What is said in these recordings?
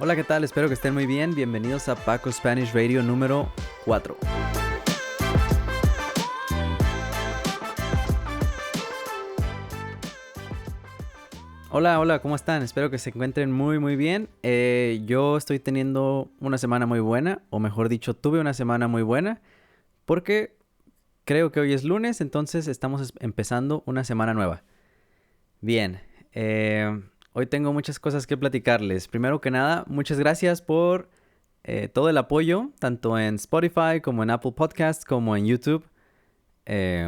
Hola, ¿qué tal? Espero que estén muy bien. Bienvenidos a Paco Spanish Radio número 4. Hola, ¿cómo están? Espero que se encuentren muy bien. Yo estoy teniendo una semana muy buena, o mejor dicho, tuve una semana muy buena, porque creo que hoy es lunes, entonces estamos empezando una semana nueva. Bien, hoy tengo muchas cosas que platicarles. Primero que nada, muchas gracias por todo el apoyo, tanto en Spotify como en Apple Podcasts, como en YouTube.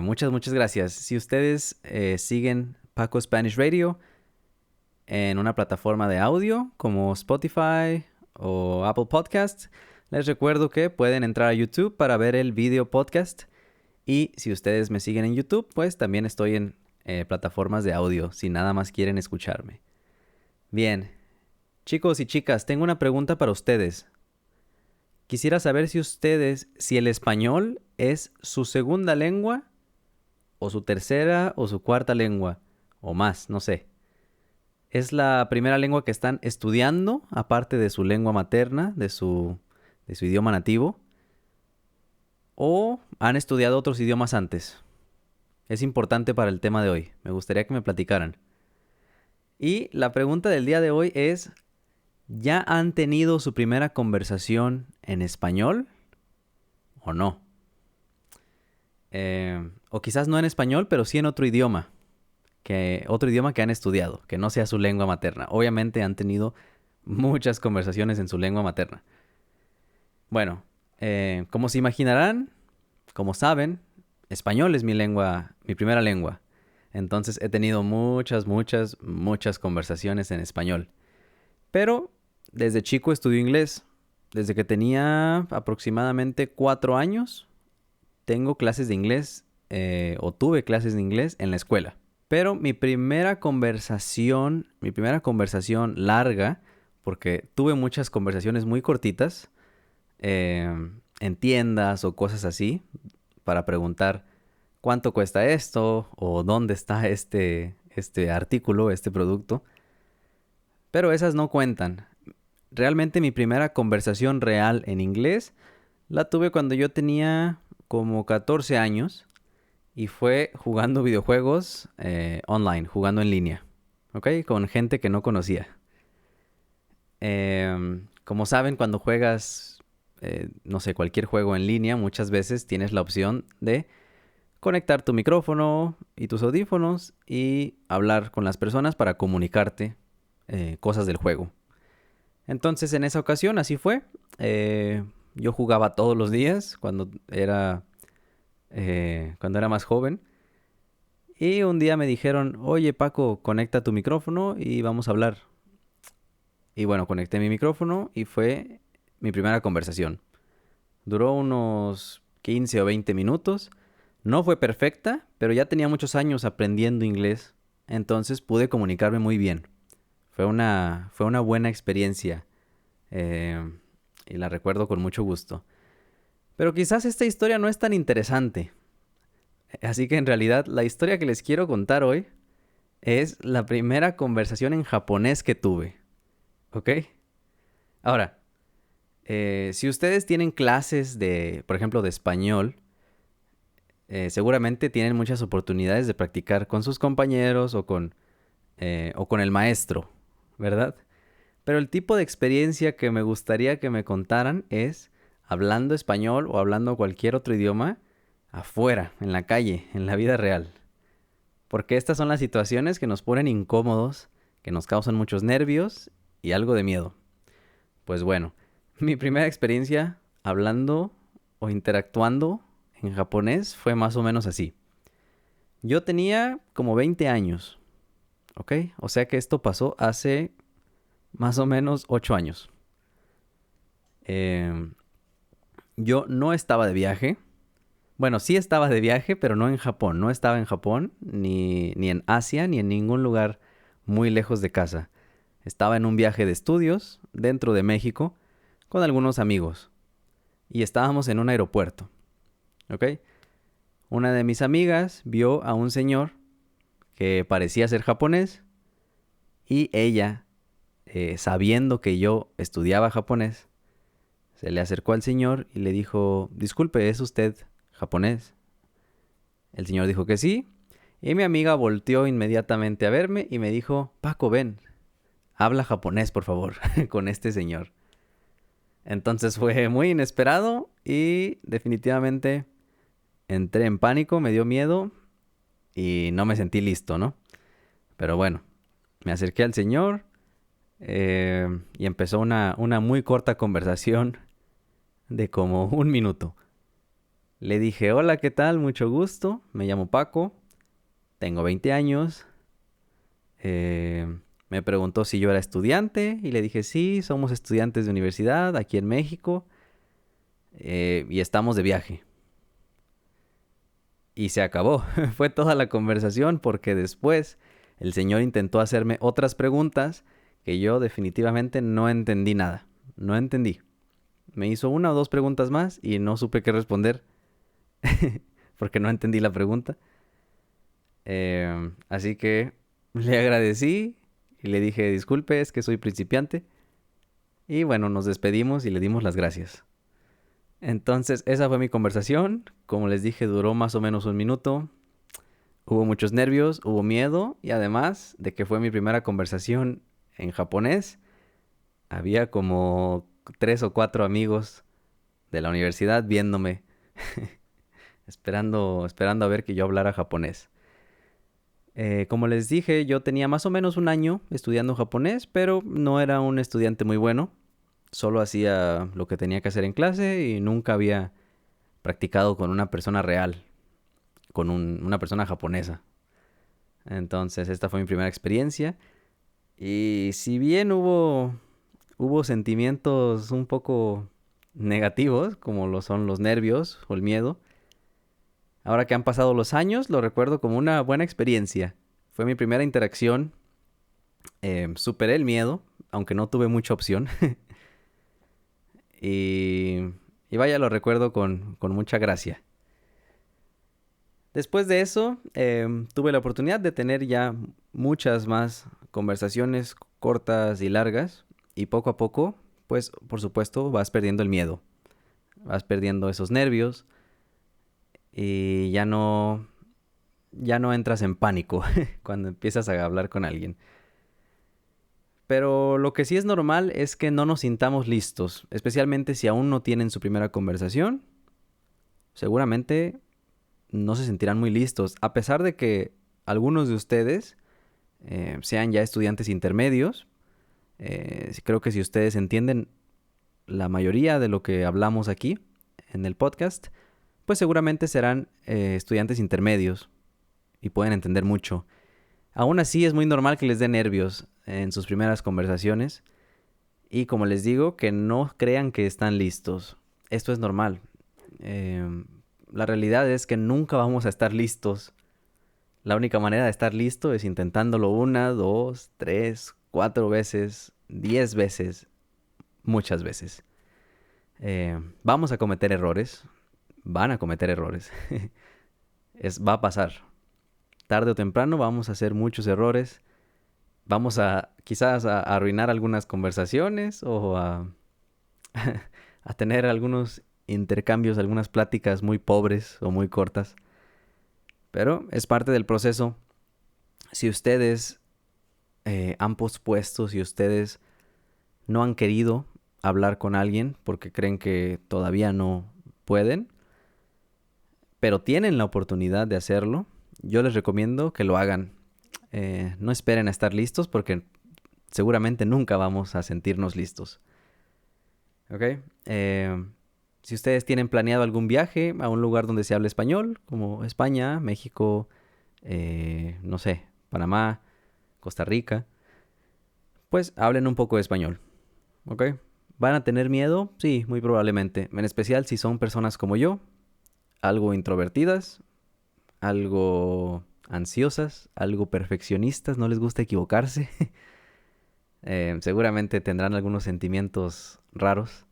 Muchas gracias. Si ustedes siguen Paco Spanish Radio en una plataforma de audio como Spotify o Apple Podcasts, les recuerdo que pueden entrar a YouTube para ver el video podcast. Y si ustedes me siguen en YouTube, pues también estoy en plataformas de audio, si nada más quieren escucharme. Bien, chicos y chicas, tengo una pregunta para ustedes. Quisiera saber si el español es su segunda lengua, o su tercera, o su cuarta lengua, o más, no sé. ¿Es la primera lengua que están estudiando, aparte de su lengua materna, de su idioma nativo? ¿O han estudiado otros idiomas antes? Es importante para el tema de hoy. Me gustaría que me platicaran. Y la pregunta del día de hoy es, ¿ya han tenido su primera conversación en español o no? O quizás no en español, pero sí en otro idioma. Otro idioma que han estudiado, que no sea su lengua materna. Obviamente han tenido muchas conversaciones en su lengua materna. Bueno, como se imaginarán, como saben, español es mi primera lengua. Entonces he tenido muchas conversaciones en español. Pero desde chico estudio inglés. Desde que tenía aproximadamente 4 años, tengo clases de inglés o tuve clases de inglés en la escuela. Pero mi primera conversación larga, porque tuve muchas conversaciones muy cortitas en tiendas o cosas así, para preguntar cuánto cuesta esto o dónde está este artículo, este producto. Pero esas no cuentan. Realmente mi primera conversación real en inglés la tuve cuando yo tenía como 14 años y fue jugando videojuegos online, jugando en línea, ¿ok? Con gente que no conocía. Como saben, cuando juegas, no sé, cualquier juego en línea, muchas veces tienes la opción de conectar tu micrófono y tus audífonos y hablar con las personas para comunicarte cosas del juego. Entonces, en esa ocasión, así fue. Yo jugaba todos los días cuando era más joven. Y un día me dijeron, oye Paco, conecta tu micrófono y vamos a hablar. Y bueno, conecté mi micrófono y fue mi primera conversación. Duró unos 15 o 20 minutos. No fue perfecta, pero ya tenía muchos años aprendiendo inglés. Entonces pude comunicarme muy bien. Fue una buena experiencia. Y la recuerdo con mucho gusto. Pero quizás esta historia no es tan interesante. Así que en realidad la historia que les quiero contar hoy es la primera conversación en japonés que tuve. ¿Ok? Ahora, si ustedes tienen clases por ejemplo, de español, seguramente tienen muchas oportunidades de practicar con sus compañeros o con el maestro, ¿verdad? Pero el tipo de experiencia que me gustaría que me contaran es hablando español o hablando cualquier otro idioma afuera, en la calle, en la vida real. Porque estas son las situaciones que nos ponen incómodos, que nos causan muchos nervios y algo de miedo. Pues bueno, mi primera experiencia hablando o interactuando en japonés fue más o menos así. Yo tenía como 20 años, ¿ok? O sea que esto pasó hace más o menos 8 años. Yo no estaba de viaje. Bueno, sí estaba de viaje, pero no en Japón. No estaba en Japón, ni en Asia, ni en ningún lugar muy lejos de casa. Estaba en un viaje de estudios dentro de México con algunos amigos. Y estábamos en un aeropuerto. ¿Ok? Una de mis amigas vio a un señor que parecía ser japonés y ella sabiendo que yo estudiaba japonés, se le acercó al señor y le dijo, disculpe, ¿es usted japonés? El señor dijo que sí, y mi amiga volteó inmediatamente a verme y me dijo, Paco, ven, habla japonés, por favor, con este señor. Entonces fue muy inesperado y definitivamente entré en pánico, me dio miedo y no me sentí listo, ¿no? Pero bueno, me acerqué al señor y empezó una muy corta conversación de como 1 minuto. Le dije, hola, ¿qué tal? Mucho gusto, me llamo Paco, tengo 20 años. Me preguntó si yo era estudiante y le dije, sí, somos estudiantes de universidad aquí en México y estamos de viaje. Y se acabó. Fue toda la conversación porque después el señor intentó hacerme otras preguntas que yo definitivamente no entendí nada. No entendí. Me hizo 1 o 2 preguntas más y no supe qué responder porque no entendí la pregunta. Así que le agradecí y le dije, disculpe, es que soy principiante. Y bueno, nos despedimos y le dimos las gracias. Entonces, esa fue mi conversación. Como les dije, duró más o menos 1 minuto. Hubo muchos nervios, hubo miedo y además de que fue mi primera conversación en japonés, había como 3 o 4 amigos de la universidad viéndome, esperando a ver que yo hablara japonés. Como les dije, yo tenía más o menos 1 año estudiando japonés, pero no era un estudiante muy bueno. Solo hacía lo que tenía que hacer en clase y nunca había practicado con una persona real, con una persona japonesa. Entonces, esta fue mi primera experiencia. Y si bien hubo sentimientos un poco negativos, como lo son los nervios o el miedo, ahora que han pasado los años, lo recuerdo como una buena experiencia. Fue mi primera interacción. Superé el miedo, aunque no tuve mucha opción. y, y vaya, lo recuerdo con mucha gracia. Después de eso, tuve la oportunidad de tener ya muchas más conversaciones cortas y largas. Y poco a poco, pues por supuesto, vas perdiendo el miedo. Vas perdiendo esos nervios y ya no entras en pánico cuando empiezas a hablar con alguien. Pero lo que sí es normal es que no nos sintamos listos, especialmente si aún no tienen su primera conversación. Seguramente no se sentirán muy listos, a pesar de que algunos de ustedes sean ya estudiantes intermedios. Creo que si ustedes entienden la mayoría de lo que hablamos aquí en el podcast, pues seguramente serán estudiantes intermedios y pueden entender mucho. Aún así es muy normal que les dé nervios en sus primeras conversaciones y como les digo, que no crean que están listos. Esto es normal. La realidad es que nunca vamos a estar listos. La única manera de estar listo es intentándolo 1, 2, 3, 4 veces, 10 veces, muchas veces. Vamos a cometer errores. Van a cometer errores. Va a pasar. Tarde o temprano vamos a hacer muchos errores. Vamos a quizás a arruinar algunas conversaciones o a tener algunos intercambios, algunas pláticas muy pobres o muy cortas. Pero es parte del proceso. Si ustedes han pospuesto, si ustedes no han querido hablar con alguien porque creen que todavía no pueden, pero tienen la oportunidad de hacerlo, yo les recomiendo que lo hagan. No esperen a estar listos porque seguramente nunca vamos a sentirnos listos. ¿Ok? Si ustedes tienen planeado algún viaje a un lugar donde se hable español, como España, México, no sé, Panamá, Costa Rica, pues hablen un poco de español. ¿Ok? ¿Van a tener miedo? Sí, muy probablemente. En especial si son personas como yo, algo introvertidas, algo ansiosas, algo perfeccionistas, no les gusta equivocarse. Seguramente tendrán algunos sentimientos raros,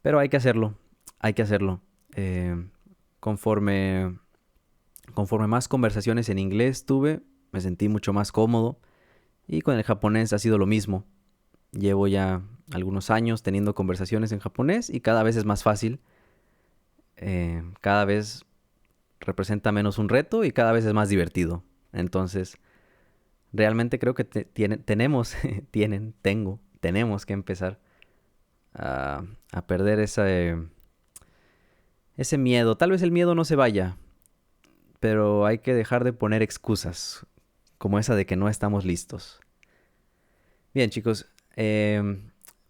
pero hay que hacerlo, hay que hacerlo. Conforme más conversaciones en inglés tuve, me sentí mucho más cómodo y con el japonés ha sido lo mismo. Llevo ya algunos años teniendo conversaciones en japonés y cada vez es más fácil. Cada vez representa menos un reto y cada vez es más divertido. Entonces, realmente creo que tenemos que empezar a perder ese miedo. Tal vez el miedo no se vaya, pero hay que dejar de poner excusas, como esa de que no estamos listos. Bien, chicos,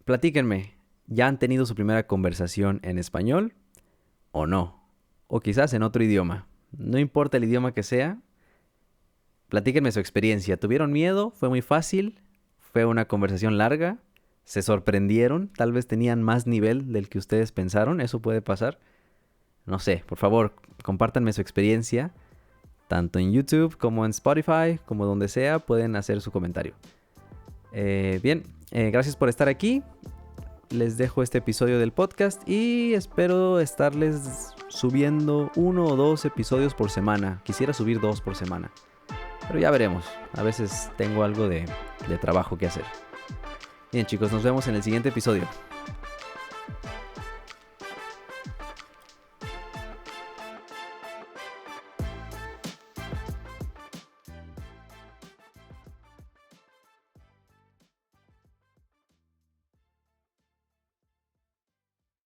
platíquenme, ¿ya han tenido su primera conversación en español o no? O quizás en otro idioma. No importa el idioma que sea, platíquenme su experiencia. ¿Tuvieron miedo? ¿Fue muy fácil? ¿Fue una conversación larga? ¿Se sorprendieron? ¿Tal vez tenían más nivel del que ustedes pensaron? ¿Eso puede pasar? No sé, por favor, compártanme su experiencia. Tanto en YouTube como en Spotify, como donde sea, pueden hacer su comentario. Bien, gracias por estar aquí. Les dejo este episodio del podcast y espero estarles subiendo 1 o 2 episodios por semana. Quisiera subir 2 por semana, pero ya veremos. A veces tengo algo de trabajo que hacer. Bien, chicos, nos vemos en el siguiente episodio.